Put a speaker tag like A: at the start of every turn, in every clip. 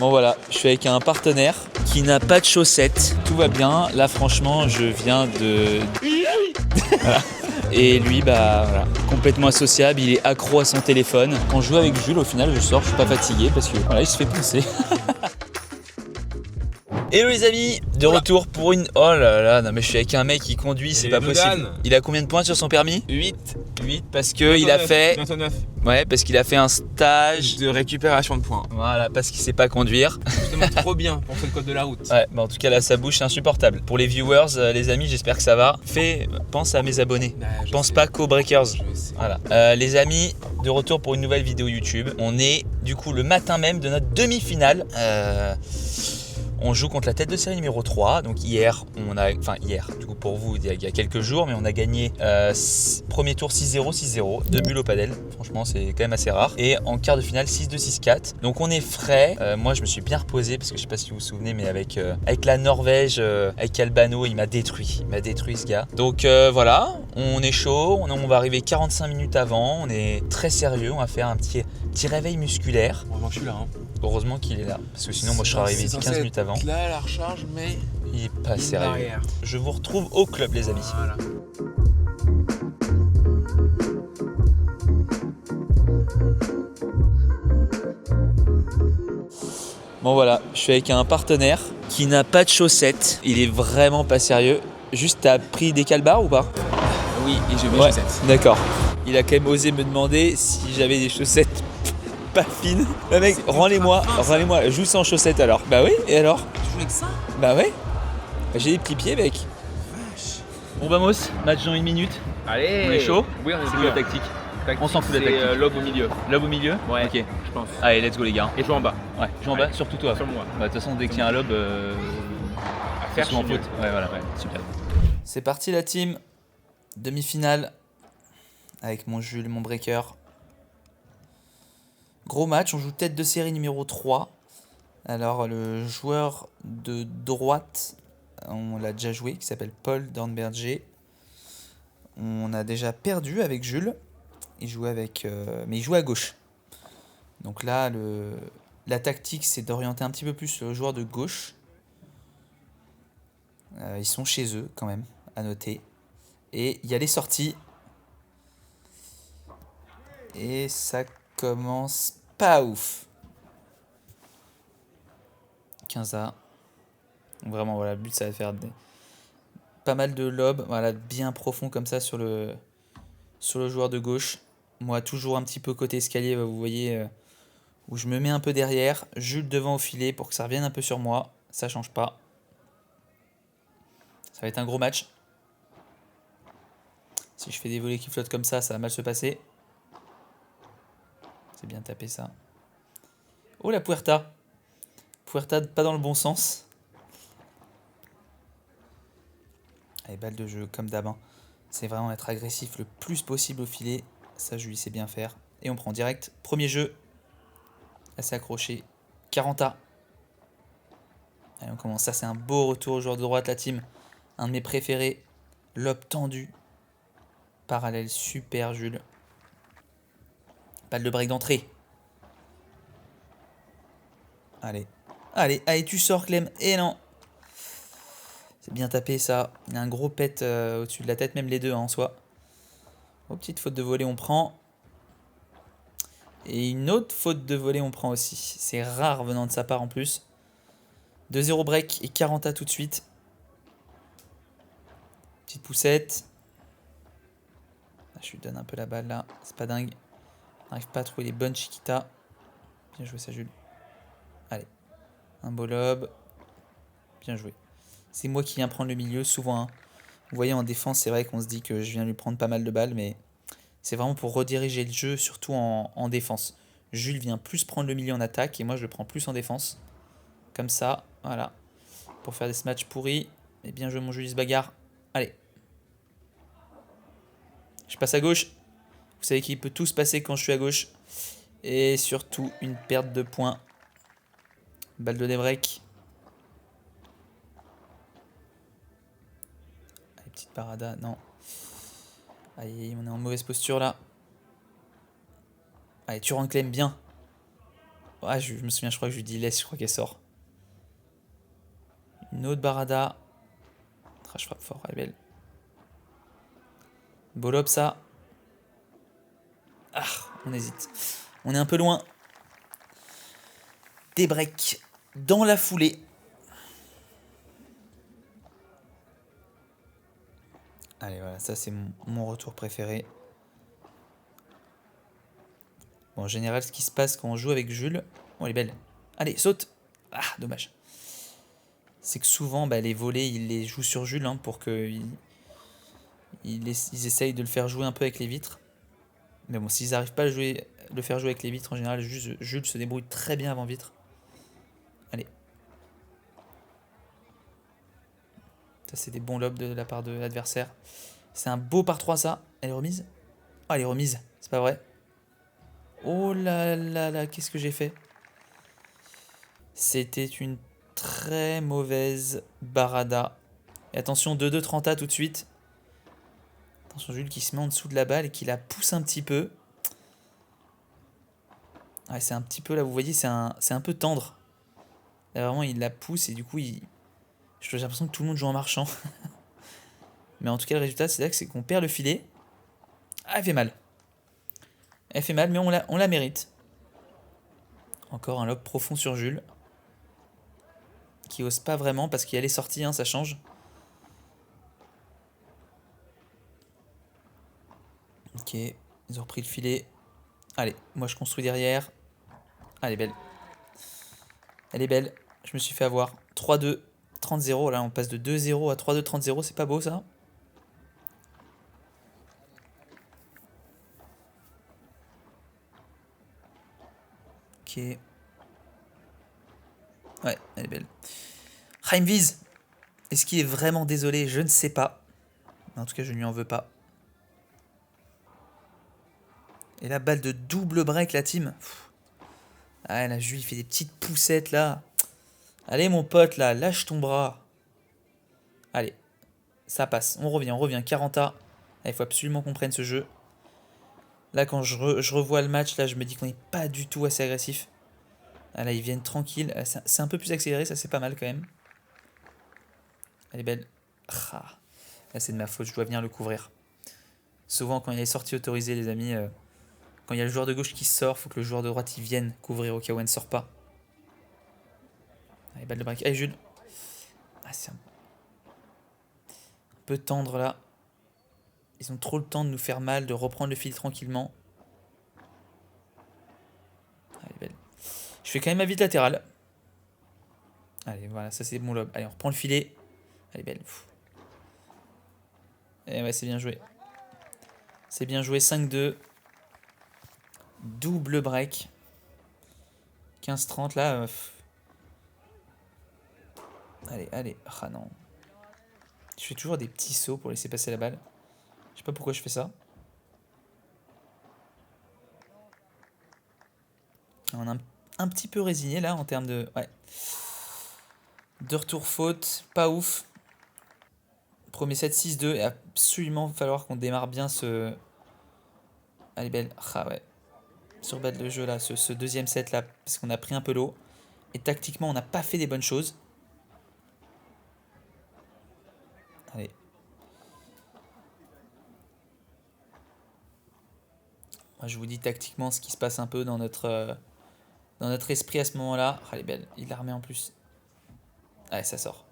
A: Bon voilà, je suis avec un partenaire qui n'a pas de chaussettes. Tout va bien. Là franchement, je viens de... Voilà. Et lui, bah voilà, complètement associable, il est accro à son téléphone. Quand je joue avec Jules, au final, je sors, je suis pas fatigué parce que voilà, il se fait poncer. Hello les amis, de retour pour une... Oh là là, non mais je suis avec un mec qui conduit, c'est pas possible. Il a combien de points sur son permis? 8 parce que il a fait...
B: Bientôt 9.
A: Ouais, parce qu'il a fait un stage
B: de récupération de points.
A: Voilà, parce qu'il sait pas conduire.
B: Justement, trop bien pour faire le code de la route.
A: Ouais, bah en tout cas là, sa bouche c'est insupportable. Pour les viewers, les amis, j'espère que ça va. Pense à mes abonnés. Pense pas qu'aux breakers. Voilà. Les amis, de retour pour une nouvelle vidéo YouTube. On est du coup le matin même de notre demi-finale. On joue contre la tête de série numéro 3. Donc hier, du coup pour vous, il y a quelques jours, mais on a gagné premier tour 6-0, 6-0. 2 buts au padel. Franchement, c'est quand même assez rare. Et en quart de finale, 6-2, 6-4. Donc on est frais. Moi, je me suis bien reposé parce que je sais pas si vous vous souvenez, mais avec la Norvège, avec Albano, il m'a détruit. Il m'a détruit ce gars. Donc voilà, on est chaud. On va arriver 45 minutes avant. On est très sérieux. On va faire un petit réveil musculaire.
B: Heureusement que je suis là.
A: Heureusement qu'il est là, parce que sinon moi je serais arrivé 15 minutes avant.
B: Là, la recharge, mais
A: il est pas sérieux. Je vous retrouve au club les amis.
B: Voilà.
A: Bon voilà, je suis avec un partenaire qui n'a pas de chaussettes. Il est vraiment pas sérieux. Juste, t'as pris des calbars ou pas?
B: Oui, et j'ai mes
A: Ouais,
B: chaussettes.
A: d'accord. Il a quand même osé me demander si j'avais des chaussettes pas fines. Le mec, rends-les-moi, joue sans chaussettes alors. Bah oui, et alors?
B: Tu joues avec ça?
A: Bah ouais. J'ai des petits pieds mec. Bon vamos, match dans 1 minute.
B: Allez.
A: On est chaud?
B: Oui, on est
A: C'est quoi la tactique? On s'en fout de la
B: C'est
A: tactique.
B: lob au milieu.
A: Lob au milieu?
B: Ouais,
A: ok.
B: je pense.
A: Allez, let's go les gars.
B: Et joue en bas.
A: Ouais, joue en bas, surtout toi.
B: Sur moi.
A: Bah, de toute façon, dès qu'il y a un lob,
B: À faire
A: en
B: mieux.
A: faute. Ouais, voilà, ouais, super. C'est parti la team. Demi-finale. Avec mon Jules, mon breaker. Gros match, on joue tête de série numéro 3. Alors, le joueur de droite, on l'a déjà joué, qui s'appelle Paul Dornberger. On a déjà perdu avec Jules. Il jouait avec, mais il jouait à gauche. Donc là, la tactique, c'est d'orienter un petit peu plus le joueur de gauche. Ils sont chez eux, quand même, à noter. Et il y a les sorties. Et ça commence pas ouf. 15A. Vraiment, voilà, le but, ça va faire pas mal de lobes. Voilà, bien profond comme ça sur le joueur de gauche. Moi, toujours un petit peu côté escalier, vous voyez, où je me mets un peu derrière. Jules devant au filet pour que ça revienne un peu sur moi. Ça change pas. Ça va être un gros match. Si je fais des volets qui flottent comme ça va mal se passer. C'est bien tapé ça. Oh la Puerta. Puerta pas dans le bon sens. Allez, balle de jeu comme d'hab. C'est vraiment être agressif le plus possible au filet. Ça, je lui sais bien faire. Et on prend direct. Premier jeu. Assez accroché. 40A. Allez, on commence. Ça, c'est un beau retour au joueur de droite, la team. Un de mes préférés. Lob tendu. Parallèle, super, Jules. Balle de break d'entrée. Allez. Allez, tu sors, Clem. Et non. C'est bien tapé, ça. Il y a un gros pet au-dessus de la tête, même les deux, en soi. Oh, petite faute de volée, on prend. Et une autre faute de volée, on prend aussi. C'est rare venant de sa part, en plus. 2-0 break et 40A tout de suite. Petite poussette. Je lui donne un peu la balle, là. C'est pas dingue. On n'arrive pas à trouver les bonnes Chiquita. Bien joué, ça, Jules. Allez. Un beau lob. Bien joué. C'est moi qui viens prendre le milieu, souvent. Hein. Vous voyez, en défense, c'est vrai qu'on se dit que je viens lui prendre pas mal de balles, mais c'est vraiment pour rediriger le jeu, surtout en défense. Jules vient plus prendre le milieu en attaque, et moi, je le prends plus en défense. Comme ça, voilà. Pour faire des matchs pourris. Et bien joué, mon Jules, il se bagarre. Allez. Je passe à gauche. Vous savez qu'il peut tout se passer quand je suis à gauche. Et surtout, une perte de points. Balle de débreak. Allez, petite parada. Non. Allez, on est en mauvaise posture là. Allez, tu rentres Clem bien. Ah, je me souviens, je crois que je lui dis laisse, je crois qu'elle sort. Une autre Barada. Ah, je frappe fort, elle est belle. Beau lob ça. Ah, on hésite. On est un peu loin. Des breaks dans la foulée. Allez, voilà, ça c'est mon retour préféré. Bon, en général, ce qui se passe quand on joue avec Jules... Oh, elle est belle. Allez, saute. Ah, dommage. C'est que souvent, bah, les volets, ils les jouent sur Jules hein, pour qu'ils ils essayent de le faire jouer un peu avec les vitres. Mais bon, s'ils n'arrivent pas à le faire jouer avec les vitres, en général, Jules se débrouille très bien avant vitre. Allez. Ça, c'est des bons lobes de la part de l'adversaire. C'est un beau par 3 ça. Elle est remise. Oh, elle est remise. C'est pas vrai. Oh là là là, qu'est-ce que j'ai fait? C'était une très mauvaise Barada. Et attention, 2-2 Trenta tout de suite. Attention, Jules qui se met en dessous de la balle et qui la pousse un petit peu. Ouais, c'est un petit peu là, vous voyez, c'est un peu tendre. Là, vraiment, il la pousse et du coup, j'ai l'impression que tout le monde joue en marchant. Mais en tout cas, le résultat, c'est qu'on perd le filet. Ah, elle fait mal. Elle fait mal, mais on la mérite. Encore un lob profond sur Jules. Qui ose pas vraiment parce qu'il y a les sorties, hein, ça change. Ok, ils ont repris le filet. Allez, moi je construis derrière. Ah, elle est belle. Elle est belle. Je me suis fait avoir. 3-2, 30-0. Là, on passe de 2-0 à 3-2, 30-0. C'est pas beau ça? Ok. Ouais, elle est belle. Heimwiz. Est-ce qu'il est vraiment désolé? Je ne sais pas. En tout cas, je ne lui en veux pas. Et la balle de double break, la team. Ah, là, Jules, il fait des petites poussettes, là. Allez, mon pote, là, lâche ton bras. Allez, ça passe. On revient. 40A. Il faut absolument qu'on prenne ce jeu. Là, quand je revois le match, là, je me dis qu'on n'est pas du tout assez agressif. Ah, là, ils viennent tranquilles. C'est un peu plus accéléré, ça, c'est pas mal, quand même. Elle est belle. Ah. Là, c'est de ma faute, je dois venir le couvrir. Souvent, quand il y a les sorties autorisées, les amis, quand il y a le joueur de gauche qui sort, faut que le joueur de droite, il vienne couvrir au cas où elle ne sort pas. Allez, balle de break. Allez, Jules. Ah, c'est un peu tendre, là. Ils ont trop le temps de nous faire mal, de reprendre le fil tranquillement. Allez, belle. Je fais quand même ma vite latérale. Allez, voilà, ça c'est bon lob. Allez, on reprend le filet. Elle est belle. Et ouais, c'est bien joué. C'est bien joué, 5-2. Double break. 15-30 là. Allez. Ah non. Je fais toujours des petits sauts pour laisser passer la balle. Je sais pas pourquoi je fais ça. On a un petit peu résigné là en termes de... Ouais. De retour faute. Pas ouf. Premier set 6-2. Il va absolument falloir qu'on démarre bien ce... Elle est belle. Ah ouais. Surbattre le jeu là, ce deuxième set là, parce qu'on a pris un peu l'eau. Et tactiquement, on n'a pas fait des bonnes choses. Allez. Moi, je vous dis tactiquement ce qui se passe un peu dans notre esprit à ce moment-là. Ah, elle est belle. Il la remet en plus. Allez, ça sort.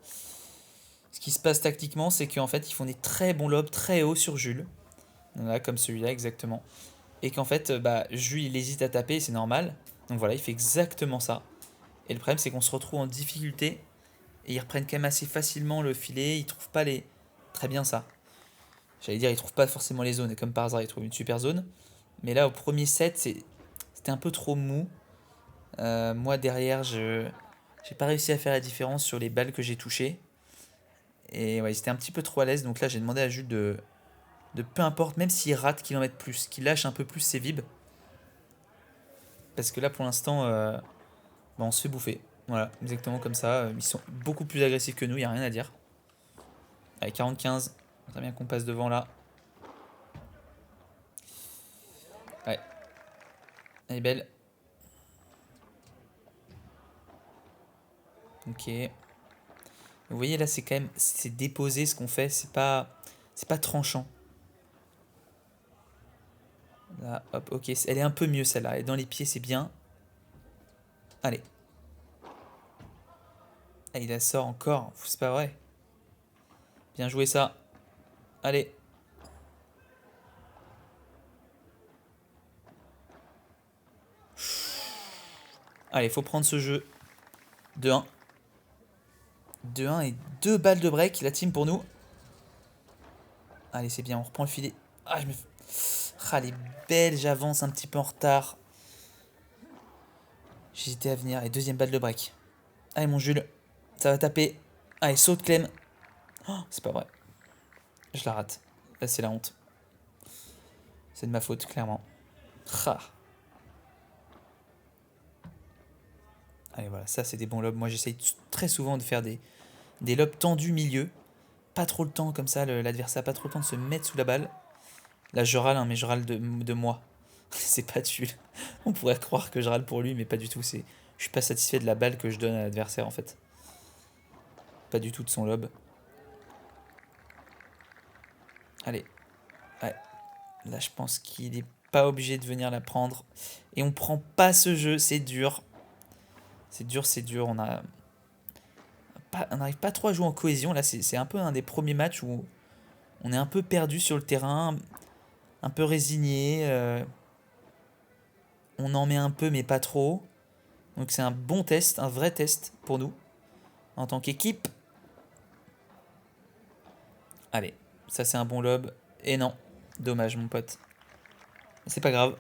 A: Ce qui se passe tactiquement, c'est qu'en fait, ils font des très bons lobes très hauts sur Jules. Là, comme celui-là, exactement. Et qu'en fait, Jules, il hésite à taper, c'est normal. Donc voilà, il fait exactement ça. Et le problème, c'est qu'on se retrouve en difficulté. Et ils reprennent quand même assez facilement le filet. Ils trouvent pas les... Très bien ça. J'allais dire, ils trouvent pas forcément les zones. Et comme par hasard, ils trouvent une super zone. Mais là, au premier set, c'était un peu trop mou. Moi, derrière, j'ai pas réussi à faire la différence sur les balles que j'ai touchées. Et ouais, c'était un petit peu trop à l'aise. Donc là, j'ai demandé à Jules de peu importe, même s'il rate, qu'il en mette plus. Qu'il lâche un peu plus ses vibes. Parce que là, pour l'instant, on se fait bouffer. Voilà, exactement comme ça. Ils sont beaucoup plus agressifs que nous, il n'y a rien à dire. Allez, 40-15. Très bien qu'on passe devant là. Ouais. Elle est belle. Ok. Vous voyez là, c'est quand même, c'est déposé ce qu'on fait, c'est pas tranchant. Là, hop, ok, elle est un peu mieux celle-là. Et dans les pieds, c'est bien. Allez. Ah, il la sort encore, c'est pas vrai. Bien joué ça. Allez. Allez, faut prendre ce jeu. 2-1. 2-1 et 2 balles de break, la team pour nous. Allez, c'est bien, on reprend le filet. Ah, ah, les belles, j'avance un petit peu en retard. J'hésitais à venir. Et deuxième balle de break. Allez, mon Jules. Ça va taper. Allez, saute, Clem. Oh, c'est pas vrai. Je la rate. Là, c'est la honte. C'est de ma faute, clairement. Ah. Allez, voilà, ça, c'est des bons lobes. Moi, j'essaye très souvent de faire des lobes tendus milieu. Pas trop le temps, comme ça, l'adversaire a pas trop le temps de se mettre sous la balle. Là, je râle, hein, mais je râle de moi. C'est pas de Jules. On pourrait croire que je râle pour lui, mais pas du tout. Je suis pas satisfait de la balle que je donne à l'adversaire, en fait. Pas du tout de son lob. Allez. Ouais. Là, je pense qu'il est pas obligé de venir la prendre. Et on prend pas ce jeu, c'est dur. C'est dur, c'est dur. On n'arrive pas trop à jouer en cohésion. Là, c'est un peu un des premiers matchs où on est un peu perdu sur le terrain, un peu résigné. On en met un peu, mais pas trop. Donc c'est un bon test, un vrai test pour nous, en tant qu'équipe. Allez, ça c'est un bon lob. Et non, dommage mon pote. C'est pas grave.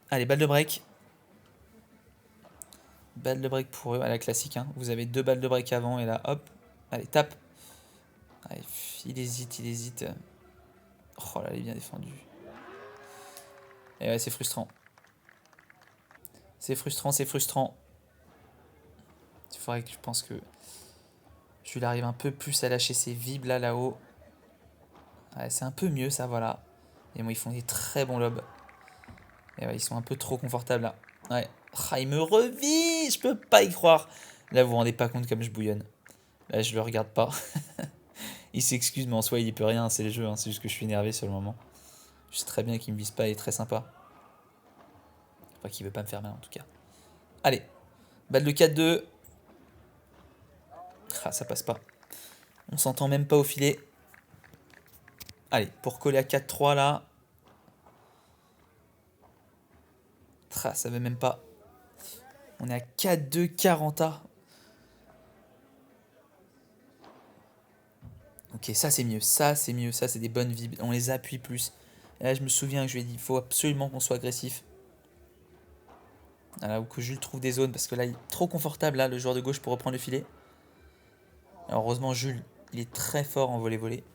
A: Allez, balle de break. Balle de break pour eux, à la classique. Hein. Vous avez 2 balles de break avant et là, hop. Allez, tape. Allez, il hésite, il hésite. Oh là, il est bien défendu. Et ouais, c'est frustrant. C'est frustrant, c'est frustrant. Il faudrait que je pense que Jules arrive un peu plus à lâcher ses vibes là-haut. Ouais, c'est un peu mieux ça, voilà. Et moi, ils font des très bons lobes. Et ouais, ils sont un peu trop confortables là. Ouais. Ah, il me revit, je peux pas y croire. Là, vous vous rendez pas compte comme je bouillonne. Là, je le regarde pas. Il s'excuse, mais en soi, il y peut rien. C'est le jeu, hein. C'est juste que je suis énervé sur le moment. Je sais très bien qu'il me vise pas, il est très sympa. Enfin, qu'il veut pas me faire mal en tout cas. Allez, balle de 4-2. Ah, ça passe pas. On s'entend même pas au filet. Allez, pour coller à 4-3 là. Ah, ça veut même pas. On est à 4-2 40A. Ok, ça c'est mieux. Ça c'est mieux. Ça c'est des bonnes vibes. On les appuie plus. Et là, je me souviens que je lui ai dit, il faut absolument qu'on soit agressif. Voilà, ou que Jules trouve des zones parce que là, il est trop confortable, là, le joueur de gauche pour reprendre le filet. Alors, heureusement, Jules, il est très fort en volley-volley.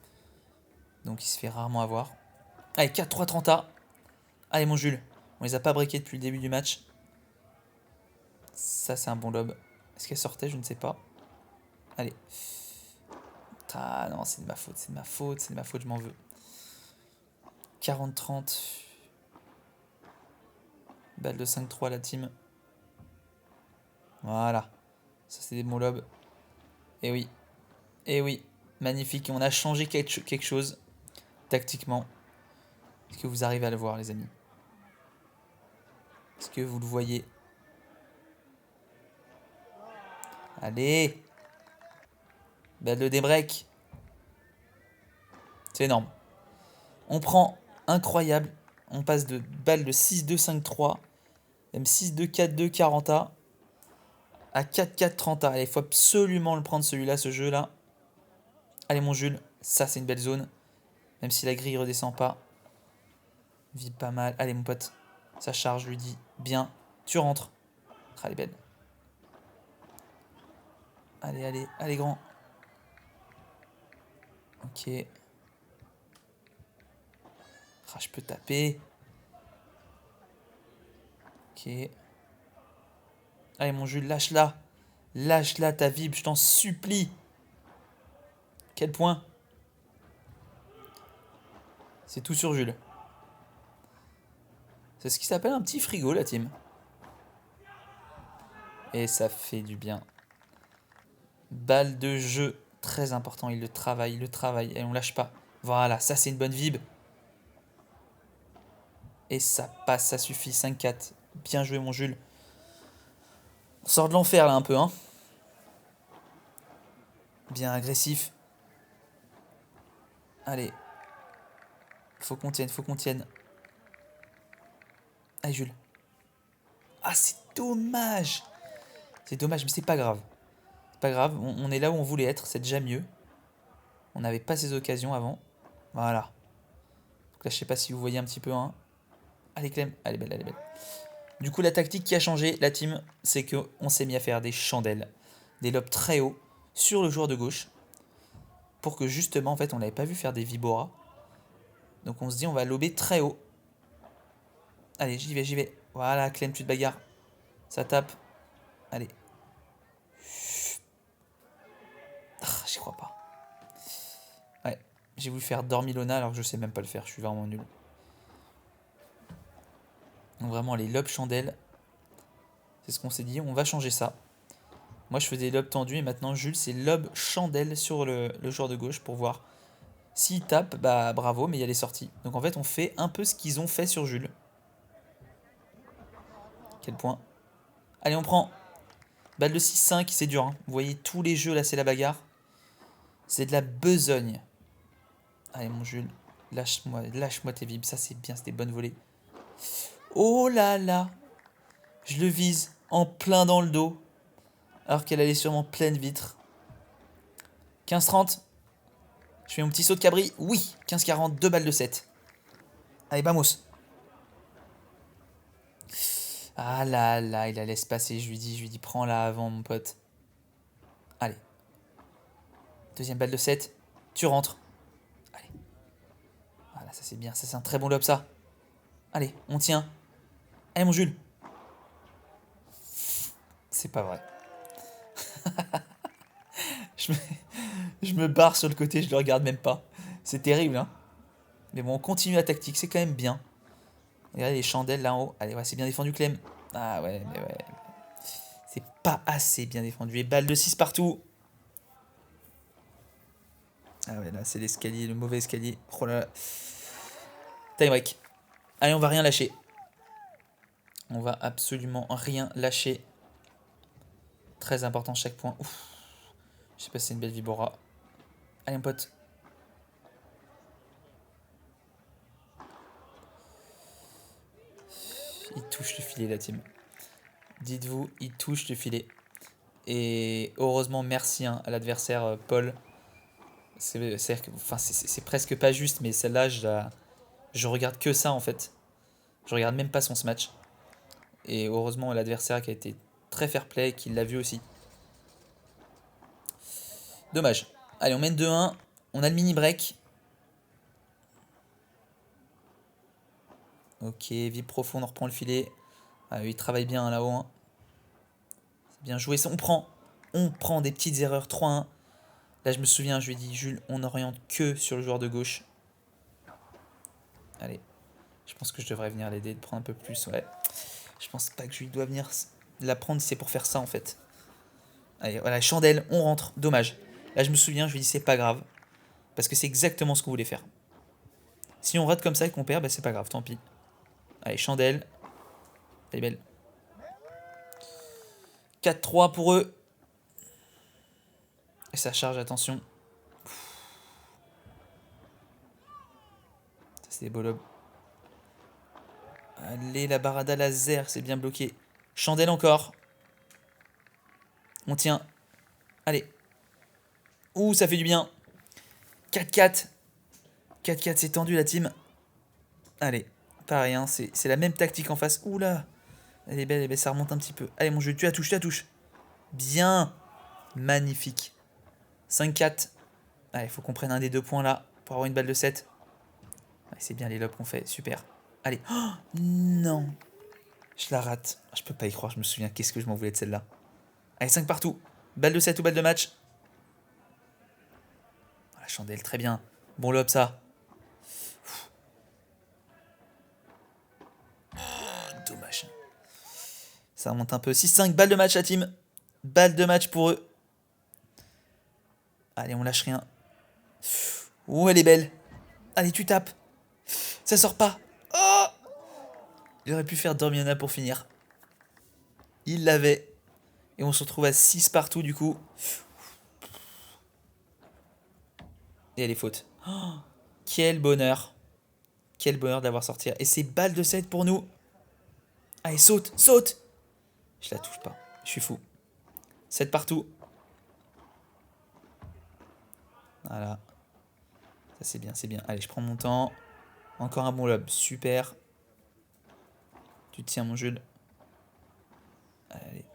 A: Donc, il se fait rarement avoir. Allez, 4-3 30A. Allez, mon Jules. On les a pas breakés depuis le début du match. Ça, c'est un bon lob. Est-ce qu'elle sortait? Je ne sais pas. Allez. Ah non, c'est de ma faute, c'est de ma faute, c'est de ma faute, je m'en veux. 40-30. Balle de 5-3 la team. Voilà. Ça c'est des bons lobes. Et oui. Et oui. Magnifique. On a changé quelque chose. Tactiquement. Est-ce que vous arrivez à le voir les amis? Est-ce que vous le voyez? Allez. Balle de débreak. C'est énorme. On prend incroyable. On passe de balle de 6-2 5-3. Même 6-2 4-2 40A. À 4-4 30A. Allez, il faut absolument le prendre celui-là, ce jeu-là. Allez mon Jules. Ça c'est une belle zone. Même si la grille redescend pas. Vide pas mal. Allez mon pote. Ça charge, je lui dis. Bien. Tu rentres. Ah, elle est belle. Allez, allez, allez grand. Ok. Ah, je peux taper. Ok. Allez mon Jules, lâche-la. Lâche-la ta vibe, je t'en supplie. Quel point? C'est tout sur Jules. C'est ce qui s'appelle un petit frigo la team. Et ça fait du bien. Balle de jeu, très important, il le travaille, et on lâche pas. Voilà, ça c'est une bonne vib. Et ça passe, ça suffit, 5-4. Bien joué mon Jules. On sort de l'enfer là un peu, hein. Bien agressif. Allez. Faut qu'on tienne, faut qu'on tienne. Allez Jules. Ah c'est dommage. C'est dommage, mais c'est pas grave. C'est pas grave, on est là où on voulait être, c'est déjà mieux. On n'avait pas ces occasions avant. Voilà. Donc là, je sais pas si vous voyez un petit peu, hein. Allez Clem, elle est belle, elle est belle. Du coup, la tactique qui a changé, la team, c'est qu'on s'est mis à faire des chandelles, des lobes très hauts sur le joueur de gauche, pour que justement, en fait, on l'avait pas vu faire des vibora. Donc on se dit, on va lober très haut. Allez, j'y vais, j'y vais. Voilà, Clem, tu te bagarres. Ça tape. Allez. Ah, j'y crois pas. Ouais, j'ai voulu faire Dormilona alors que je sais même pas le faire, je suis vraiment nul. Donc vraiment, les lobes chandelles, c'est ce qu'on s'est dit, on va changer ça. Moi, je faisais lob tendu et maintenant, Jules, c'est lob chandelle sur le joueur de gauche pour voir s'il tape, bah bravo, mais il y a les sorties. Donc en fait, on fait un peu ce qu'ils ont fait sur Jules. Quel point. Allez, on prend. Balle de 6-5, c'est dur. Hein. Vous voyez, tous les jeux, là, c'est la bagarre. C'est de la besogne. Allez, mon Jules, lâche-moi tes vibes. Ça, c'est bien, c'est des bonnes volées. Oh là là. Je le vise en plein dans le dos. Alors qu'elle allait sûrement pleine vitre. 15-30. Je fais mon petit saut de cabri. Oui, 15-40, 2 balles de 7. Allez, vamos. Ah là là, il la laisse passer. Je lui dis, prends-la avant, mon pote. Allez. Deuxième balle de 7. Tu rentres. Allez. Voilà, ça c'est bien. Ça c'est un très bon lob, ça. Allez, on tient. Allez, mon Jules. C'est pas vrai. je me barre sur le côté, je le regarde même pas. C'est terrible, hein. Mais bon, on continue la tactique, c'est quand même bien. Regardez les chandelles là en haut. Allez, ouais, c'est bien défendu, Clem. Ah ouais, mais ouais. C'est pas assez bien défendu. Et balle de 6 partout. Ah ouais, là, c'est l'escalier, le mauvais escalier. Oh là là. Time break. Allez, on va rien lâcher. On va absolument rien lâcher. Très important chaque point. Ouf. Je sais pas si c'est une belle vibora. Allez, mon pote. Il touche le filet, la team. Dites-vous, il touche le filet. Et heureusement, merci hein, à l'adversaire Paul. C'est presque pas juste, mais celle-là, je regarde que ça en fait. Je regarde même pas son smash. Et heureusement, l'adversaire qui a été très fair play, qui l'a vu aussi. Dommage. Allez, on mène 2-1. On a le mini break. Ok, vie profonde, on reprend le filet. Ah, il travaille bien hein, là-haut. Hein. C'est bien joué. On prend des petites erreurs. 3-1. Là, je me souviens, je lui ai dit, Jules, on n'oriente que sur le joueur de gauche. Allez. Je pense que je devrais venir l'aider, de prendre un peu plus. Ouais. Je pense pas que je lui dois venir la prendre, c'est pour faire ça en fait. Allez, voilà, chandelle, on rentre. Dommage. Là, je me souviens, je lui ai dit, c'est pas grave. Parce que c'est exactement ce qu'on voulait faire. Si on rate comme ça et qu'on perd, bah, c'est pas grave, tant pis. Allez, chandelle. Elle est belle. 4-3 pour eux. Et ça charge, attention. Ça, c'est des beaux lobes. Allez, la barada laser, c'est bien bloqué. Chandelle encore. On tient. Allez. Ouh, ça fait du bien. 4-4. 4-4, c'est tendu la team. Allez, pareil, hein, c'est la même tactique en face. Ouh là. Elle est belle, ça remonte un petit peu. Allez, mon jeu, tu la touches. Bien. Magnifique. 5-4. Allez, il faut qu'on prenne un des 2 points là pour avoir une balle de 7. Allez, c'est bien les lobes qu'on fait, super. Allez. Oh, non. Je la rate. Je peux pas y croire, je me souviens. Qu'est-ce que je m'en voulais de celle-là. Allez, 5 partout. Balle de 7 ou balle de match. La chandelle, très bien. Bon lob, ça. Dommage. Ça remonte un peu. 6-5, balle de match, la team. Balle de match pour eux. Allez, on lâche rien. Oh, elle est belle. Allez, tu tapes. Ça sort pas. Oh, il aurait pu faire Dormiana pour finir. Il l'avait. Et on se retrouve à 6 partout du coup. Et elle est faute. Oh, quel bonheur. Quel bonheur d'avoir sorti. Et c'est balle de 7 pour nous. Allez, saute, saute. Je la touche pas. Je suis fou. 7 partout. Voilà. Ça c'est bien, c'est bien. Allez, je prends mon temps. Encore un bon lob. Super. Tu te tiens mon Jules. Allez.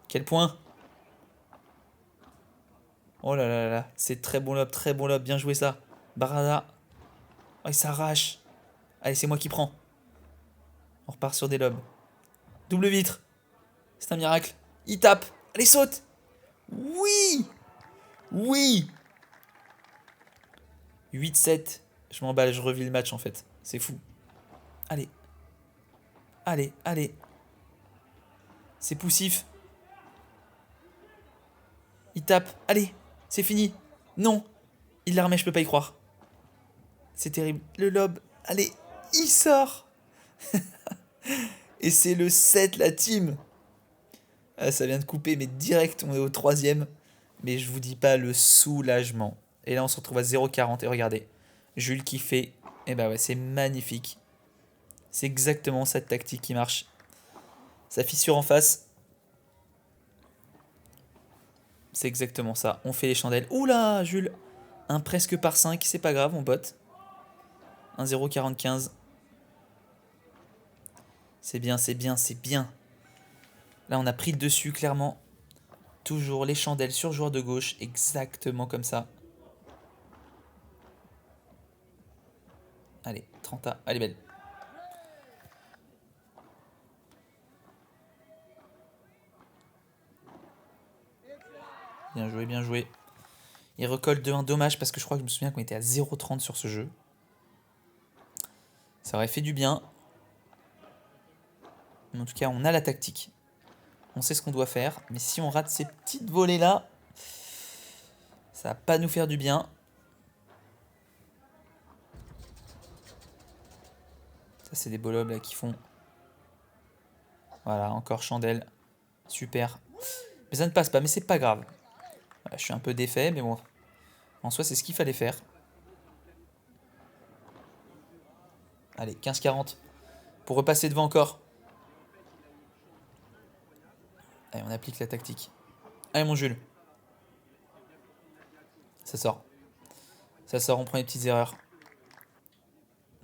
A: Quel point. Oh là là là. C'est très bon lob, très bon lob. Bien joué ça. Barada. Oh, il s'arrache. Allez, c'est moi qui prends. On repart sur des lobes. Double vitre. C'est un miracle. Il tape. Allez, saute. Oui. Oui. 8-7. Je m'emballe, je revis le match en fait. C'est fou. Allez. Allez, allez. C'est poussif. Il tape. Allez. C'est fini. Non. Il la remet, je peux pas y croire. C'est terrible. Le lob. Allez. Il sort. Et c'est le 7, la team. Ah, ça vient de couper, mais direct, on est au 3ème. Mais je vous dis pas le soulagement. Et là, on se retrouve à 0,40. Et regardez. Jules qui fait. Et bah ouais, c'est magnifique. C'est exactement cette tactique qui marche. Ça fissure en face. C'est exactement ça. On fait les chandelles. Oula, Jules. Un presque par 5. C'est pas grave, mon pote. 1,045. C'est bien, c'est bien, c'est bien. Là, on a pris le dessus, clairement. Toujours les chandelles sur joueur de gauche. Exactement comme ça. Allez, 30A. Elle est belle. Bien joué, bien joué. Il recolle 2-1. Dommage parce que je crois que je me souviens qu'on était à 0,30 sur ce jeu. Ça aurait fait du bien. Mais en tout cas, on a la tactique. On sait ce qu'on doit faire. Mais si on rate ces petites volées-là, ça va pas nous faire du bien. Ça, c'est des beaux lobes là qui font. Voilà, encore chandelle. Super. Mais ça ne passe pas, mais c'est pas grave. Voilà, je suis un peu défait, mais bon. En soi, c'est ce qu'il fallait faire. Allez, 15-40. Pour repasser devant encore. Allez, on applique la tactique. Allez, mon Jules. Ça sort. Ça sort, on prend les petites erreurs.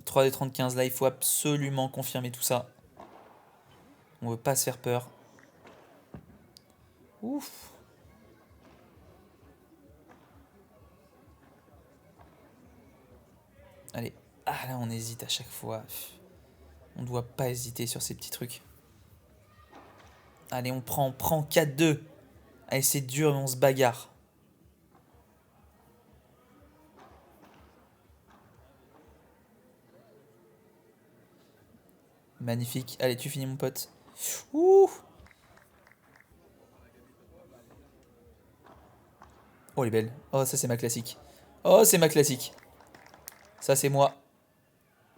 A: 3 des 35, là, il faut absolument confirmer tout ça. On veut pas se faire peur. Ouf. Allez. Ah, là, on hésite à chaque fois. On doit pas hésiter sur ces petits trucs. Allez, on prend 4-2. Allez, c'est dur, mais on se bagarre. Magnifique. Allez, tu finis, mon pote. Ouh. Oh, elle est belle. Oh, ça, c'est ma classique. Oh, c'est ma classique. Ça, c'est moi.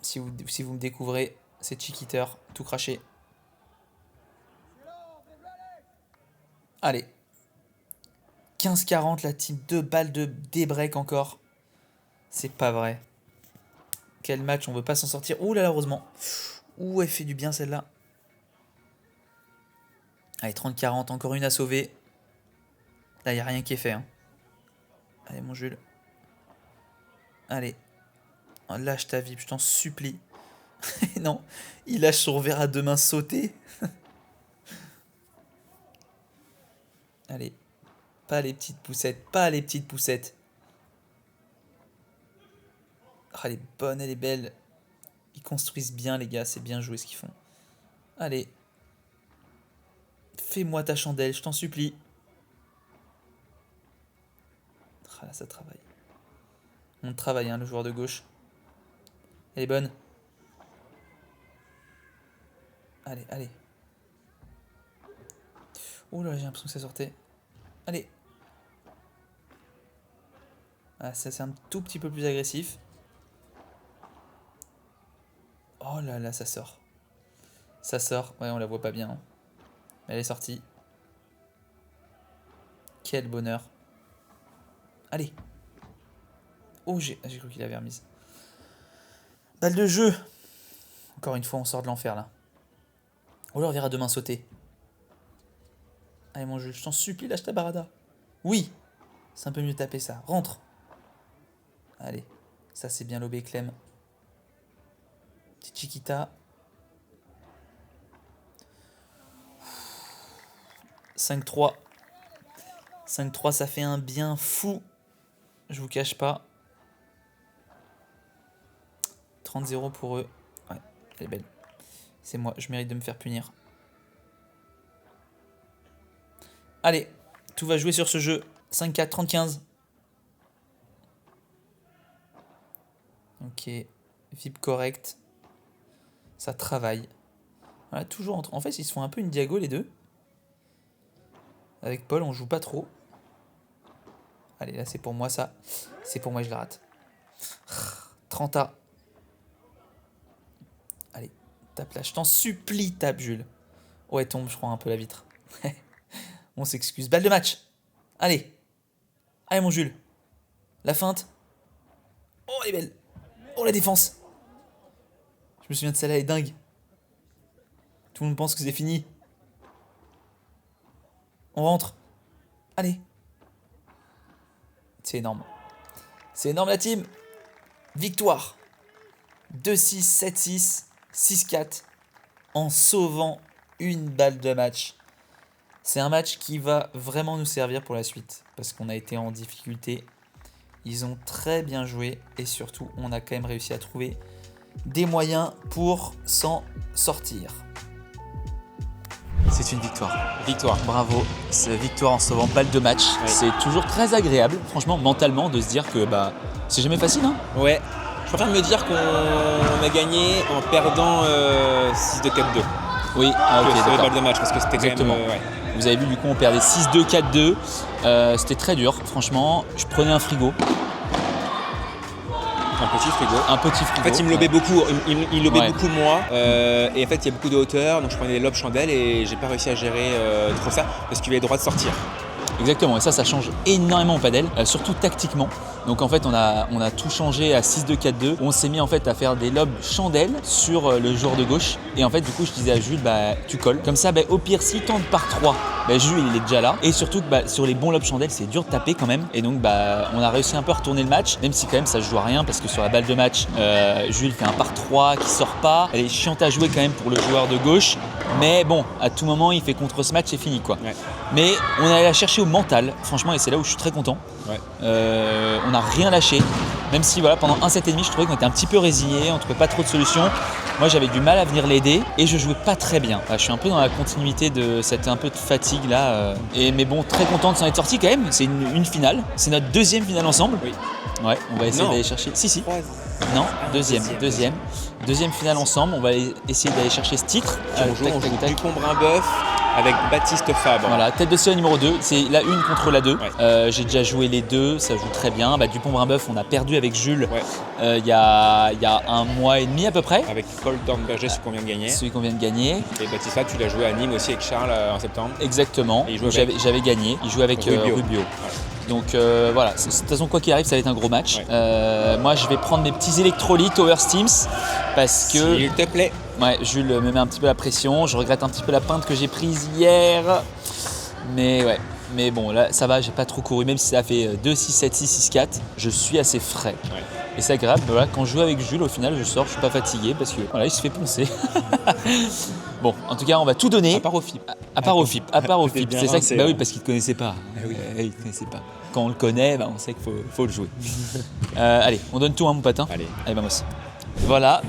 A: Si vous me découvrez, c'est Chiquiter, tout craché. Allez. 15-40, la team. 2 balles de débreak encore. C'est pas vrai. Quel match, on veut pas s'en sortir. Ouh là là, heureusement. Ouh, elle fait du bien celle-là. Allez, 30-40, encore une à sauver. Là, il n'y a rien qui est fait. Hein. Allez, mon Jules. Allez. Oh, lâche ta vie, je t'en supplie. Non, il lâche son verre à deux mains sauter. Allez. Pas les petites poussettes, pas les petites poussettes. Ah, elle est bonne, elle est belle. Ils construisent bien, les gars, c'est bien joué ce qu'ils font. Allez. Fais-moi ta chandelle, je t'en supplie. Ah là, ça travaille. On travaille, hein, le joueur de gauche. Elle est bonne. Allez, allez. Oh là, j'ai l'impression que ça sortait. Allez. Ah, ça c'est un tout petit peu plus agressif. Oh là là, ça sort. Ça sort. Ouais, on la voit pas bien. Elle est sortie. Quel bonheur. Allez. Oh, j'ai cru qu'il avait remise. Balle de jeu. Encore une fois, on sort de l'enfer là. Oh là, on verra demain sauter. Allez mon Jules, je t'en supplie, lâche ta barada. Oui. C'est un peu mieux taper ça. Rentre. Allez. Ça c'est bien lobé, Clem. Petite Chiquita. 5-3. 5-3, ça fait un bien fou. Je vous cache pas. 30-0 pour eux. Ouais, elle est belle. C'est moi, je mérite de me faire punir. Allez, tout va jouer sur ce jeu. 5-4, 30-15. Ok, vib correct. Ça travaille. Voilà, toujours entre... En fait, ils se font un peu une diago les deux. Avec Paul, on joue pas trop. Allez, là, c'est pour moi, ça. C'est pour moi, je la rate. 30A. Allez, tape là. Je t'en supplie, tape, Jules. Oh, elle tombe, je crois, un peu la vitre. On s'excuse. Balle de match. Allez. Allez, mon Jules. La feinte. Oh, elle est belle. Oh, la défense. Je me souviens de celle-là, elle est dingue. Tout le monde pense que c'est fini. On rentre. Allez. C'est énorme. C'est énorme la team. Victoire. 2-6, 7-6, 6-4. En sauvant une balle de match. C'est un match qui va vraiment nous servir pour la suite. Parce qu'on a été en difficulté. Ils ont très bien joué. Et surtout, on a quand même réussi à trouver des moyens pour s'en sortir. C'est une victoire.
B: Victoire.
A: Bravo. C'est victoire en sauvant balle de match. Oui. C'est toujours très agréable, franchement, mentalement, de se dire que c'est jamais facile. Hein.
B: Ouais. Je préfère me dire qu'on a gagné en perdant 6-2-4-2.
A: Oui,
B: ok. Balle de match, parce que c'était
A: exactement.
B: Quand même... ouais.
A: Vous avez vu, du coup, on perdait 6-2, 4-2. C'était très dur, franchement. Je prenais un frigo.
B: Un petit frigo.
A: Un petit frigo.
B: En fait, il me lobait beaucoup. Il lobait beaucoup moi. Et en fait, il y a beaucoup de hauteur. Donc, je prenais les lobes chandelles et j'ai pas réussi à gérer trop ça parce qu'il avait le droit de sortir.
A: Exactement. Et ça change énormément au padel, surtout tactiquement. Donc en fait, on a tout changé à 6-2-4-2. On s'est mis en fait à faire des lobes chandelles sur le joueur de gauche. Et en fait, du coup, je disais à Jules, tu colles. Comme ça, au pire, si tente par 3, Jules, il est déjà là. Et surtout que sur les bons lobes chandelles, c'est dur de taper quand même. Et donc, on a réussi un peu à retourner le match. Même si quand même, ça se joue à rien parce que sur la balle de match, Jules fait un par 3 qui sort pas. Elle est chiante à jouer quand même pour le joueur de gauche. Mais bon, à tout moment, il fait contre ce match, c'est fini quoi. Ouais. Mais on est allé la chercher au mental, franchement, et c'est là où je suis très content. Ouais. On n'a rien lâché, même si pendant un set et demi, je trouvais qu'on était un petit peu résigné, on trouvait pas trop de solutions. Moi, j'avais du mal à venir l'aider et je jouais pas très bien. Je suis un peu dans la continuité de cette un peu de fatigue là. Mais bon, très content de s'en être sorti quand même. C'est une finale, c'est notre deuxième finale ensemble. Oui. Ouais, on va essayer d'aller chercher. Si. Non, deuxième finale ensemble. On va essayer d'aller chercher ce titre.
B: On joue Dupont-Brimboeuf avec Baptiste Fabre.
A: Voilà, tête de série numéro 2. C'est la 1 contre la 2. Ouais. J'ai déjà joué les deux, ça joue très bien. Dupont-Brimboeuf, on a perdu avec Jules il y a un mois et demi à peu près.
B: Avec Paul Dornberger, celui qu'on vient de gagner. Et Baptiste Fabre, tu l'as joué à Nîmes aussi avec Charles en septembre.
A: Exactement. J'avais gagné. Il jouait avec Rubio. Voilà. Donc voilà, de toute façon quoi qu'il arrive ça va être un gros match. Ouais. Moi je vais prendre mes petits électrolytes Over Steams parce que...
B: S'il te plaît.
A: Ouais, Jules me met un petit peu la pression, je regrette un petit peu la pinte que j'ai prise hier. Mais bon là ça va, j'ai pas trop couru, même si ça fait 2, 6, 7, 6, 6, 4, je suis assez frais. Ouais. Et c'est agréable, quand je joue avec Jules au final je sors, je suis pas fatigué parce que il se fait poncer. Bon, en tout cas, on va tout donner.
B: À part au FIP.
A: À part au FIP. C'est ça que... oui, parce qu'il ne te connaissait pas. Il te connaissait pas. Quand on le connaît, on sait qu'il faut le jouer. Allez, on donne tout, mon patin. Allez, vamos. Voilà,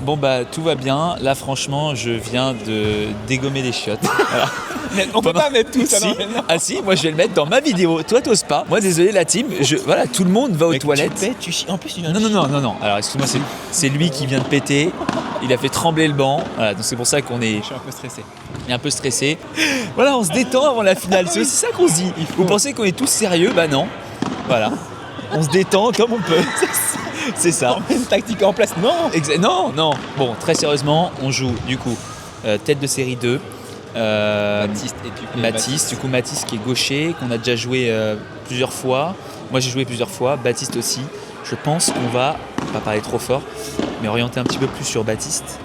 A: tout va bien. Là, franchement, je viens de dégommer des chiottes. Voilà.
B: On peut pas mettre tout ça dans
A: Ah si, moi je vais le mettre dans ma vidéo. Toi, t'oses pas. Moi, désolé, la team. Voilà, tout le monde va aux toilettes.
B: En plus, tu viens
A: Non. Alors, excuse-moi, c'est lui qui vient de péter. Il a fait trembler le banc. Voilà, donc c'est pour ça qu'on est...
B: Je suis un peu stressé.
A: Il est un peu stressé. Voilà, on se détend avant la finale. C'est aussi ça qu'on se dit. Vous pensez qu'on est tous sérieux ? Non. Voilà. On se détend comme on peut. C'est ça.
B: On met une tactique en place. Non.
A: Non. Bon, très sérieusement, on joue du coup tête de série 2. Mathis, du coup Mathis qui est gaucher, qu'on a déjà joué plusieurs fois. Moi j'ai joué plusieurs fois, Baptiste aussi. Je pense qu'on va, pas parler trop fort, mais orienter un petit peu plus sur Baptiste.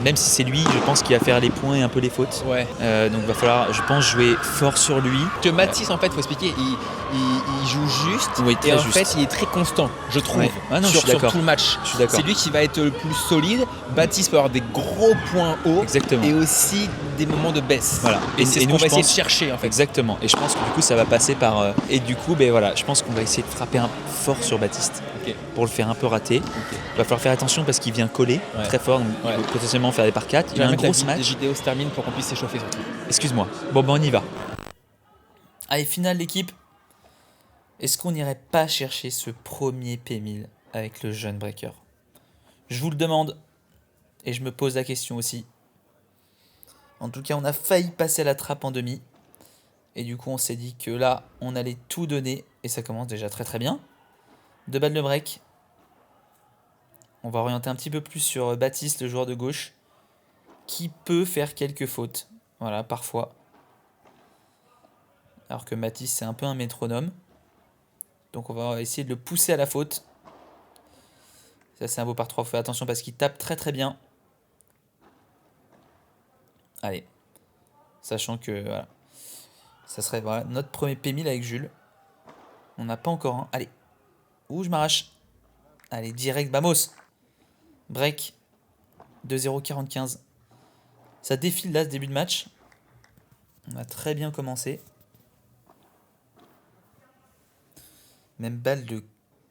A: Même si c'est lui, je pense qu'il va faire les points et un peu les fautes.
B: Ouais.
A: Donc il va falloir, je pense, jouer fort sur lui.
B: Que Mathis, en fait, faut expliquer, il joue juste.
A: Oui,
B: et en
A: juste.
B: fait, il est très constant, je trouve,
A: Ouais. Ah non,
B: sur
A: je suis
B: tout le match.
A: Je suis d'accord.
B: C'est lui qui va être le plus solide. Baptiste peut avoir des gros points hauts.
A: Exactement.
B: Et aussi des moments de baisse.
A: Voilà.
B: Et c'est ce
A: nous,
B: qu'on va
A: je
B: essayer
A: pense-
B: de chercher, en fait.
A: Exactement. Et je pense que du coup ça va passer par. Et du coup, voilà, je pense qu'on va essayer de frapper fort sur Baptiste.
B: Ok.
A: Pour le faire un peu rater. Il va falloir faire attention parce qu'il vient coller très fort, donc il peut potentiellement faire des par 4. Il a un gros match.
B: Les vidéos se terminent pour qu'on puisse s'échauffer surtout.
A: Excuse-moi. Bon, on y va. Allez, finale l'équipe. Est-ce qu'on n'irait pas chercher ce premier P1000 avec le jeune breaker? Je vous le demande et je me pose la question aussi. En tout cas, on a failli passer à la trappe en demi. Et du coup, on s'est dit que là, on allait tout donner. Et ça commence déjà très très bien. 2 balles de break. On va orienter un petit peu plus sur Baptiste, le joueur de gauche, qui peut faire quelques fautes. Voilà, parfois. Alors que Mathis, c'est un peu un métronome. Donc on va essayer de le pousser à la faute. Ça, c'est un beau par 3. Fais attention parce qu'il tape très très bien. Allez. Sachant que voilà, ça serait notre premier P1000 avec Jules. On n'a pas encore un. Allez. Ouh, je m'arrache. Allez, direct, vamos. Break. 2-0, 45. Ça défile là, ce début de match. On a très bien commencé. Même balle de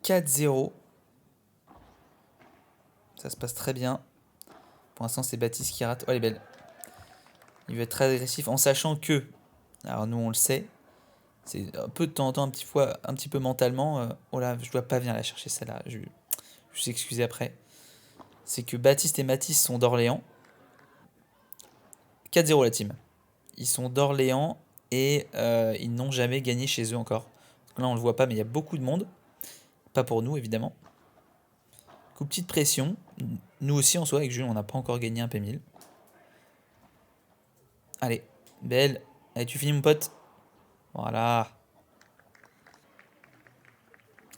A: 4-0. Ça se passe très bien. Pour l'instant, c'est Baptiste qui rate. Oh, elle est belle. Il veut être très agressif en sachant que, alors nous on le sait, c'est un peu de temps en temps, un petit peu mentalement. Oh là, je dois pas venir la chercher celle-là. Je vais excuser après. C'est que Baptiste et Mathis sont d'Orléans. 4-0 la team. Ils sont d'Orléans et ils n'ont jamais gagné chez eux encore. Là on le voit pas, mais il y a beaucoup de monde. Pas pour nous évidemment. Coup petite pression. Nous aussi en soi avec Jules, on n'a pas encore gagné un P1000. Allez, belle. Allez, tu finis mon pote. Voilà.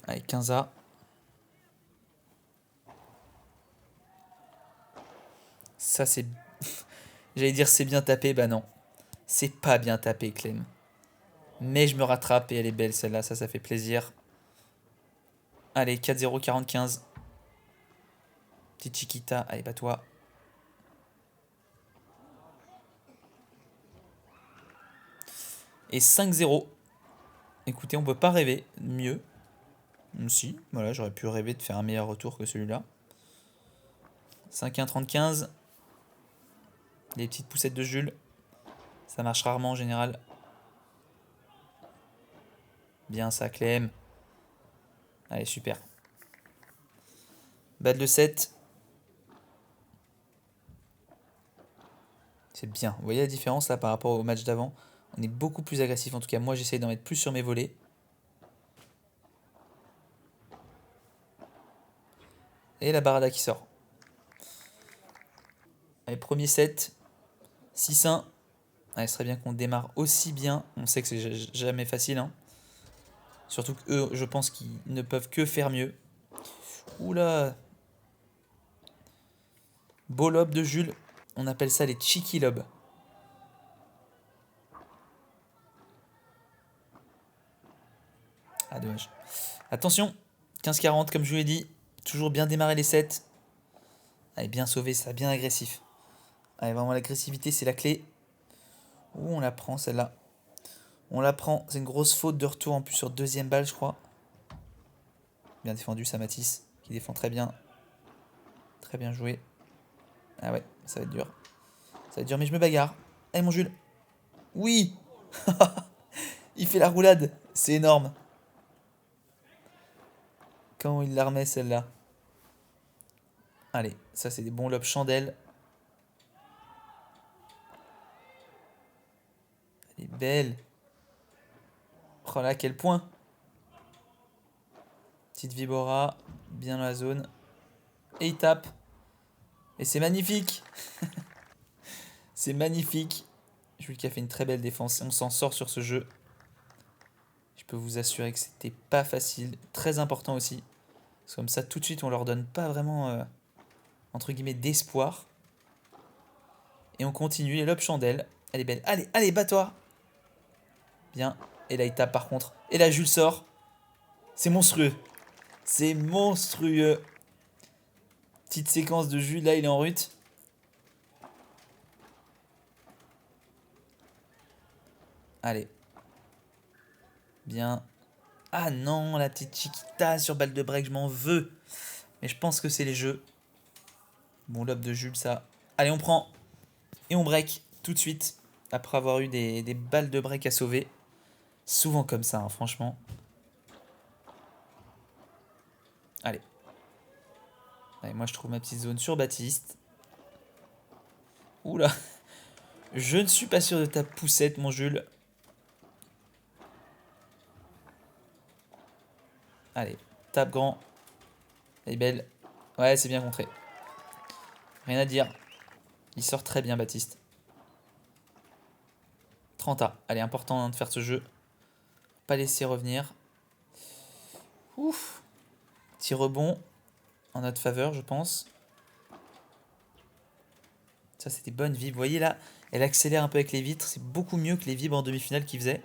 A: Allez, 15A. Ça c'est... J'allais dire c'est bien tapé, bah non. C'est pas bien tapé, Clem. Mais je me rattrape et elle est belle celle-là, ça fait plaisir. Allez, 4-0, 45. Petite Chiquita, allez, pas toi. Et 5-0. Écoutez, on peut pas rêver mieux. Si, voilà, j'aurais pu rêver de faire un meilleur retour que celui-là. 5-1, 35. Les petites poussettes de Jules. Ça marche rarement en général. Bien ça, Clem. Allez, super. Balle de 7. C'est bien. Vous voyez la différence là par rapport au match d'avant? On est beaucoup plus agressif. En tout cas, moi, j'essaie d'en mettre plus sur mes volets. Et la barada qui sort. Allez, premier set. 6-1. Allez, ce serait bien qu'on démarre aussi bien. On sait que c'est jamais facile. Hein. Surtout qu'eux, je pense qu'ils ne peuvent que faire mieux. Oula. Beau lob de Jules. On appelle ça les cheeky lobs. Ah, dommage. Attention. 15-40, comme je vous l'ai dit. Toujours bien démarrer les sets. Allez, bien sauvé, ça, bien agressif. Allez, vraiment, l'agressivité, c'est la clé. Ouh, on la prend, celle-là. On la prend. C'est une grosse faute de retour, en plus, sur deuxième balle, je crois. Bien défendu, ça, Mathis, qui défend très bien. Très bien joué. Ah ouais, ça va être dur. Ça va être dur, mais je me bagarre. Allez, mon Jules. Oui. Il fait la roulade. C'est énorme. Quand il la remet, celle-là. Allez, ça, c'est des bons lobes chandelles. Elle est belle. Oh là, quel point. Petite Vibora, bien dans la zone. Et il tape. Et c'est magnifique. C'est magnifique. Jules qui a fait une très belle défense. On s'en sort sur ce jeu. Je peux vous assurer que c'était pas facile. Très important aussi. Parce que comme ça, tout de suite, on leur donne pas vraiment, entre guillemets, d'espoir. Et on continue. Les lobes chandelles. Elle est belle. Allez, allez, bats-toi. Bien. Et là, il tape par contre. Et là, Jules sort. C'est monstrueux. C'est monstrueux. Petite séquence de Jules. Là, il est en rut. Allez. Bien. Ah non, la petite Chiquita sur balle de break, je m'en veux. Mais je pense que c'est les jeux. Bon, lob de Jules, ça. Allez, on prend. Et on break tout de suite. Après avoir eu des balles de break à sauver. Souvent comme ça, hein, franchement. Allez. Allez. Moi, je trouve ma petite zone sur Baptiste. Oula. Je ne suis pas sûr de ta poussette, mon Jules. Allez, tape grand. Elle est belle. Ouais, c'est bien contré. Rien à dire. Il sort très bien, Baptiste. 30A. Allez, important de faire ce jeu. Pas laisser revenir. Ouf. Petit rebond en notre faveur, je pense. Ça, c'était bonne vibre. Vous voyez là, elle accélère un peu avec les vitres. C'est beaucoup mieux que les vibres en demi-finale qu'il faisait.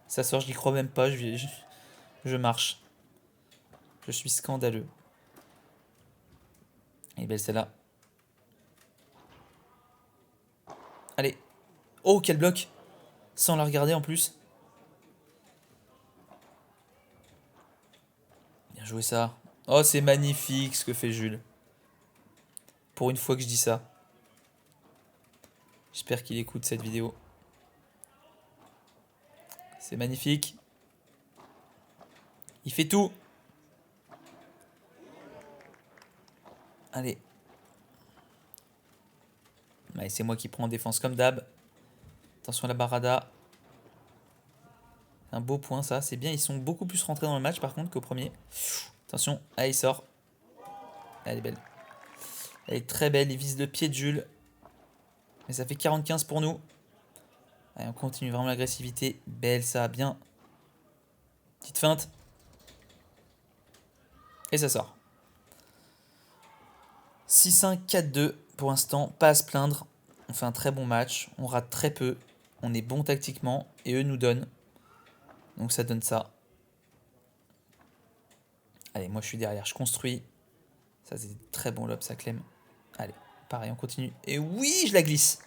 A: Ça sort, je n'y crois même pas. Je marche. Je suis scandaleux. Elle est belle celle-là. Allez. Oh, quel bloc. Sans la regarder en plus. Bien joué ça. Oh, c'est magnifique ce que fait Jules. Pour une fois que je dis ça. J'espère qu'il écoute cette vidéo. C'est magnifique. Il fait tout. Allez. Allez, c'est moi qui prends en défense comme d'hab. Attention à la barada. Un beau point ça. C'est bien, ils sont beaucoup plus rentrés dans le match par contre qu'au premier. Attention. Allez, il sort. Elle est belle. Elle est très belle. Il vise le pied de Jules. Mais ça fait 45 pour nous. Allez, on continue vraiment l'agressivité. Belle ça, bien. Petite feinte. Et ça sort. 6-1, 4-2 pour l'instant. Pas à se plaindre. On fait un très bon match. On rate très peu. On est bon tactiquement. Et eux nous donnent. Donc ça donne ça. Allez, moi je suis derrière. Je construis. Ça c'est très bon lob, ça Clem. Allez, pareil, on continue. Et oui, je la glisse.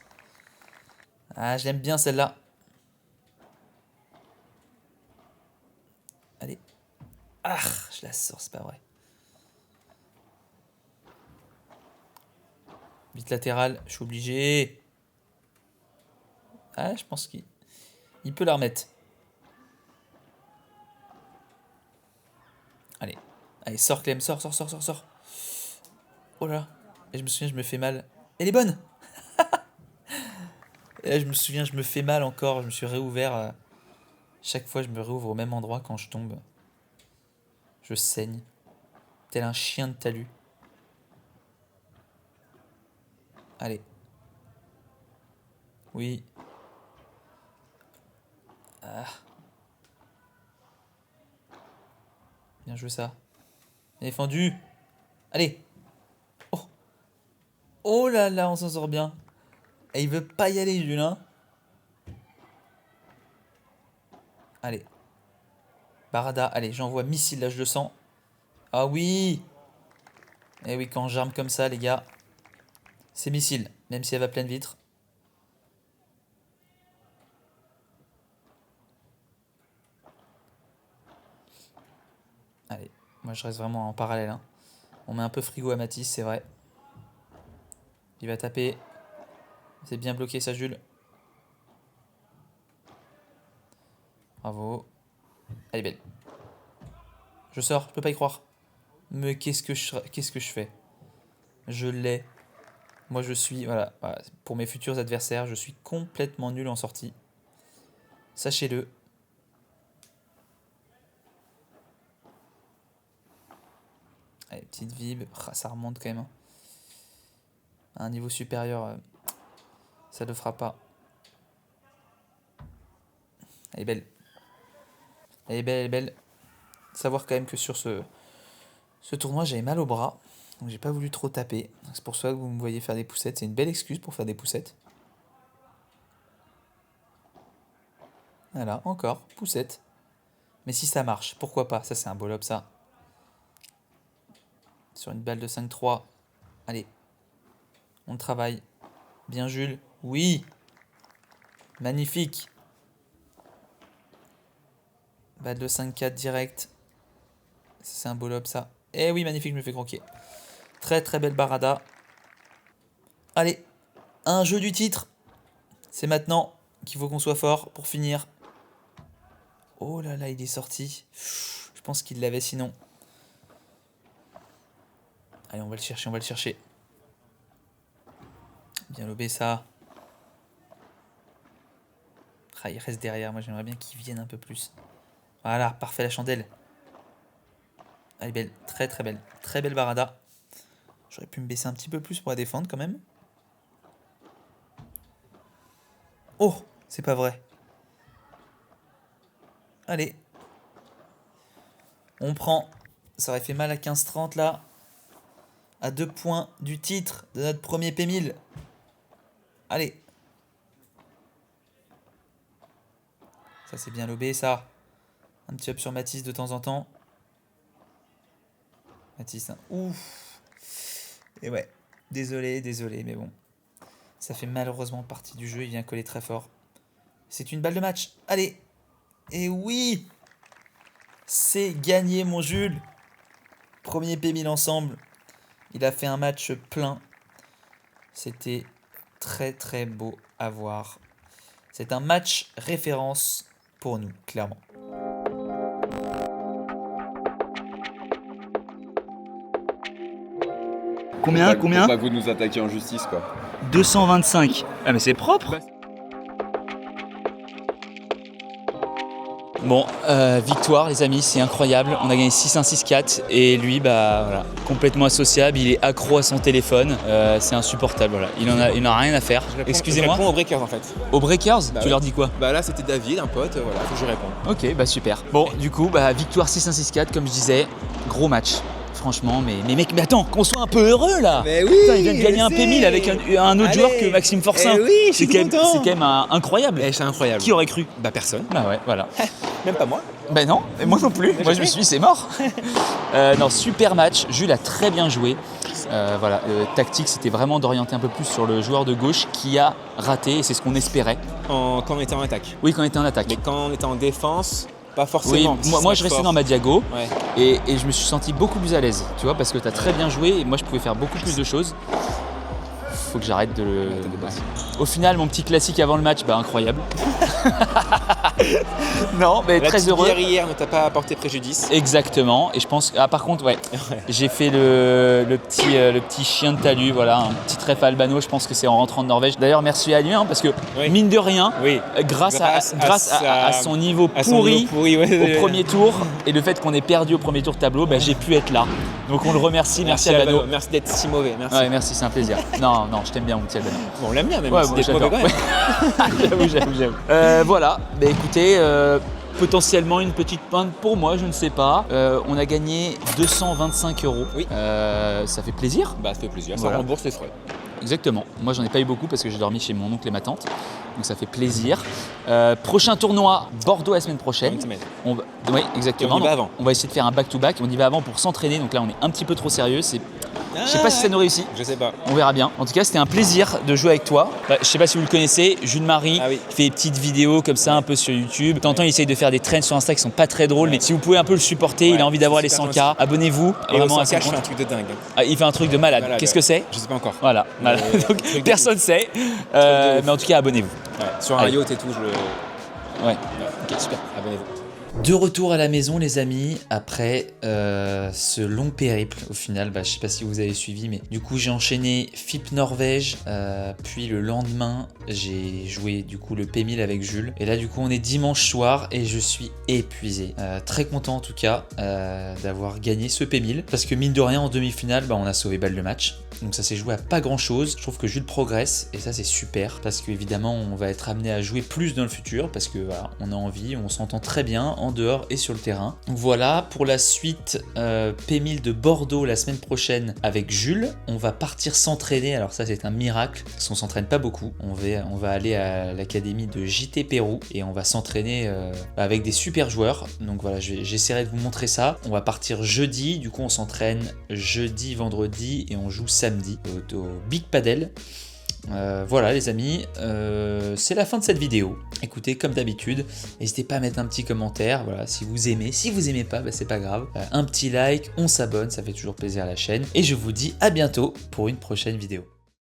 A: Ah, je l'aime bien celle-là. Allez. Ah, je la sors, c'est pas vrai. Vite latéral, je suis obligé. Ah, je pense qu'il peut la remettre. Allez. Allez, sors Clem, sors. Oh là. Et je me souviens, je me fais mal. Elle est bonne. Et là, je me souviens, je me fais mal encore. Je me suis réouvert. Chaque fois, je me réouvre au même endroit quand je tombe. Je saigne. Tel un chien de talus. Allez. Oui. Ah. Bien joué ça. Bien défendu. Allez. Oh. Oh là là, on s'en sort bien. Et il veut pas y aller, Julien. Allez. Barada. Allez, j'envoie missile, là, je le sens. Ah oui. Eh oui, quand j'arme comme ça, les gars. C'est missile, même si elle va pleine vitre. Allez, moi je reste vraiment en parallèle. Hein. On met un peu frigo à Matisse, c'est vrai. Il va taper. C'est bien bloqué ça, Jules. Bravo. Elle est belle. Je sors, je peux pas y croire. Mais qu'est-ce que je fais? Je l'ai. Moi je suis, voilà, pour mes futurs adversaires, je suis complètement nul en sortie. Sachez-le. Allez, petite vib. Ça remonte quand même. Hein. À un niveau supérieur, ça ne le fera pas. Elle est belle. Elle est belle, elle est belle. Savoir quand même que sur ce tournoi, j'avais mal au bras. Donc j'ai pas voulu trop taper. C'est pour ça que vous me voyez faire des poussettes. C'est une belle excuse pour faire des poussettes. Voilà, encore, poussette. Mais si ça marche, pourquoi pas? Ça, c'est un beau lob, ça. Sur une balle de 5-3. Allez. On travaille. Bien, Jules. Oui. Magnifique. Balle de 5-4 direct. C'est un beau lob, ça. Eh oui, magnifique, je me fais croquer. Très, très belle barada. Allez. Un jeu du titre. C'est maintenant qu'il faut qu'on soit fort pour finir. Oh là là, il est sorti. Je pense qu'il l'avait sinon. Allez, on va le chercher, on va le chercher. Bien lobé ça. Ah, il reste derrière, moi j'aimerais bien qu'il vienne un peu plus. Voilà, parfait la chandelle. Elle est belle, très très belle. Très belle barada. J'aurais pu me baisser un petit peu plus pour la défendre quand même. Oh, c'est pas vrai. Allez. On prend. Ça aurait fait mal à 15-30 là. À 2 points du titre de notre premier P1000. Allez. Ça c'est bien lobé ça. Un petit up sur Mathis de temps en temps. Mathis, hein. Ouf. Et ouais. Désolé, mais bon. Ça fait malheureusement partie du jeu. Il vient coller très fort. C'est une balle de match. Allez. Et oui. C'est gagné mon Jules. Premier P1000 ensemble. Il a fait un match plein. C'était très très beau à voir. C'est un match référence pour nous, clairement.
C: Combien
D: Faut pas que vous nous attaquiez en justice, quoi.
C: 225. Ah mais c'est propre.
A: Bon, victoire les amis, c'est incroyable. On a gagné 6-1, 6-4 et lui, bah voilà, complètement associable. Il est accro à son téléphone. C'est insupportable. Voilà. Il en a rien à faire. Excusez-moi.
B: Je réponds aux breakers en fait.
A: Aux breakers,
B: Bah
A: tu
B: ouais.
A: leur dis quoi?
B: Bah là c'était David, un pote, voilà, faut que je réponde.
A: Ok, bah super. Bon, du coup, bah victoire 6-1, 6-4, comme je disais, gros match. Franchement, mais mec, mais attends, qu'on soit un peu heureux là.
B: Mais oui.
A: Putain, il vient de gagner un P1000 avec un autre joueur que Maxime Forçin.
B: Eh oui, je suis content.
A: C'est quand même incroyable.
B: Eh, c'est incroyable.
A: Qui aurait cru?
B: Bah personne.
A: Bah ouais, voilà.
B: Même pas moi.
A: Ben non, et moi non plus. Moi je me suis dit c'est mort. Non, super match. Jules a très bien joué. Voilà, tactique c'était vraiment d'orienter un peu plus sur le joueur de gauche qui a raté et c'est ce qu'on espérait.
B: Quand on était en attaque.
A: Oui, quand on était en attaque.
B: Mais quand on était en défense, pas
A: Oui,
B: forcément.
A: moi je restais dans ma diago
B: Ouais.
A: et je me suis senti beaucoup plus à l'aise, tu vois, parce que tu as très bien joué et moi je pouvais faire beaucoup plus de choses. Faut que j'arrête de le. Ouais. Au final, mon petit classique avant le match, bah incroyable. Non, mais
B: La
A: très
B: petite
A: heureux.
B: bière hier ne t'a pas apporté préjudice.
A: Exactement. Et je pense. Ah, par contre, ouais. J'ai fait le petit chien de talus, voilà, un petit trèfle albano. Je pense que c'est en rentrant de Norvège. D'ailleurs, merci à lui, hein, parce que
B: Oui.
A: mine de rien,
B: Oui.
A: grâce à son niveau pourri
B: ouais,
A: au premier tour et le fait qu'on ait perdu au premier tour de tableau, bah, j'ai pu être là. Donc on le remercie. Merci Albano.
B: Merci d'être si mauvais. Merci.
A: Ouais, merci, c'est un plaisir. Non, je t'aime bien, mon petit Albano.
B: Bon, on l'aime bien, mais
A: Ouais,
B: merci
A: bon,
B: d'être mauvais quand même.
A: J'avoue. Voilà, bah écoutez, potentiellement une petite pinte pour moi, je ne sais pas. On a gagné 225 €.
B: Oui.
A: Ça fait plaisir.
B: Bah, ça fait plaisir.
A: Voilà.
B: Ça rembourse les frais.
A: Exactement. Moi, j'en ai pas eu beaucoup parce que j'ai dormi chez mon oncle et ma tante. Donc ça fait plaisir. Prochain tournoi, Bordeaux la semaine prochaine. Oui, exactement.
B: Et on y va avant.
A: On va essayer de faire un back-to-back. On y va avant pour s'entraîner. Donc là, on est un petit peu trop sérieux. Je sais pas si ça nous réussit.
B: Je sais pas.
A: On verra bien. En tout cas, c'était un plaisir de jouer avec toi. Je sais pas si vous le connaissez, Jules-Marie,
B: Ah oui.
A: qui fait des petites vidéos comme ça un peu sur YouTube. De temps en temps, il essaye de faire des trends sur Insta qui sont pas très drôles, mais si vous pouvez un peu le supporter, il a envie d'avoir les
B: c'est
A: 100K.
B: super
A: Abonnez-vous
B: Et
A: vraiment
B: au
A: à
B: 100K,
A: son
B: je fais
A: compte.
B: un truc de dingue.
A: Ah, il fait un truc de malade.
B: Malade,
A: Qu'est-ce
B: ouais.
A: que c'est?
B: Je sais pas encore.
A: Voilà. Donc
B: truc de
A: personne sait.
B: de
A: Mais en tout cas, abonnez-vous.
B: Ouais. Sur un
A: Allez.
B: yacht et tout, je le.
A: Ouais. Ok, super.
B: Abonnez-vous.
A: De retour à la maison les amis, après ce long périple au final, je sais pas si vous avez suivi, mais du coup j'ai enchaîné FIP Norvège, puis le lendemain j'ai joué du coup le P1000 avec Jules, et là du coup on est dimanche soir et je suis épuisé, très content en tout cas d'avoir gagné ce P1000, parce que mine de rien en demi-finale on a sauvé balle de match, donc ça s'est joué à pas grand chose. Je trouve que Jules progresse et ça c'est super, parce qu'évidemment on va être amené à jouer plus dans le futur, parce que voilà, on a envie, on s'entend très bien en dehors et sur le terrain. Donc voilà pour la suite P1000 de Bordeaux la semaine prochaine avec Jules. On va partir s'entraîner, alors ça c'est un miracle parce qu'on s'entraîne pas beaucoup. On va aller à l'académie de JT Pérou et on va s'entraîner avec des super joueurs. Donc voilà, j'essaierai de vous montrer ça. On va partir jeudi, du coup on s'entraîne jeudi, vendredi et on joue samedi au Big Padel. Voilà les amis, c'est la fin de cette vidéo. Écoutez, comme d'habitude, n'hésitez pas à mettre un petit commentaire, voilà, si vous aimez. Si vous aimez pas, c'est pas grave. Un petit like, on s'abonne, ça fait toujours plaisir à la chaîne. Et je vous dis à bientôt pour une prochaine vidéo.